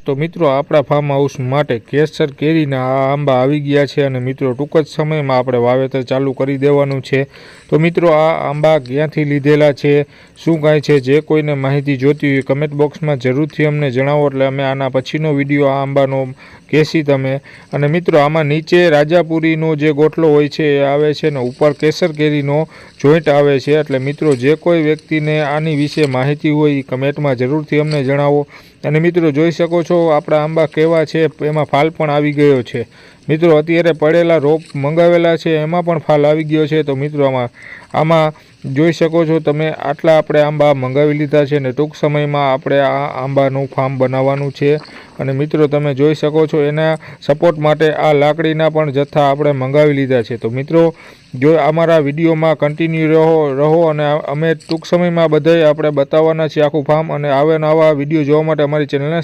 તો મિત્રો આપણા ફાર્મ હાઉસ માટે કેસર કેરીના આ આંબા આવી ગયા છે અને મિત્રો ટૂંક જ સમયમાં આપણે વાવેતર ચાલુ કરી દેવાનું છે। તો મિત્રો આ આંબા ક્યાંથી લીધેલા છે, શું કાંઈ છે, જે કોઈને માહિતી જોતી હોય કમેન્ટ બોક્સમાં જરૂરથી અમને જણાવો, એટલે અમે આના પછીનો વિડીયો આ આંબાનો કહેશી તમે। અને મિત્રો આમાં નીચે રાજાપુરીનો જે ગોટલો હોય છે એ આવે છે ને ઉપર કેસર કેરીનો જોઈન્ટ આવે છે। એટલે મિત્રો જે કોઈ વ્યક્તિને આની વિશે માહિતી હોય એ કમેન્ટમાં જરૂરથી અમને જણાવો। અને મિત્રો જોઈ શકો છો આપણા આંબા કેવા છે, એમાં ફાલ પણ આવી ગયો છે। મિત્રો અત્યારે પડેલા રોપ મંગાવેલા છે એમાં પણ ફાલ આવી ગયો છે। તો મિત્રો આમાં જોઈ શકો છો તમે આટલા આપણે આંબા મંગાવી લીધા છે ને ટૂંક સમયમાં આપણે આ આંબાનું ફાર્મ બનાવવાનું છે। અને મિત્રો તમે જોઈ શકો છો એના સપોર્ટ માટે આ લાકડીના પણ જથ્થા આપણે મંગાવી લીધા છે। તો મિત્રો જો અમારા વિડીયોમાં કન્ટિન્યુ રહો અને અમે ટૂંક સમયમાં બધાય આપણે બતાવવાના છીએ આખું ફાર્મ। અને આવા વિડીયો જોવા માટે અમારી ચેનલને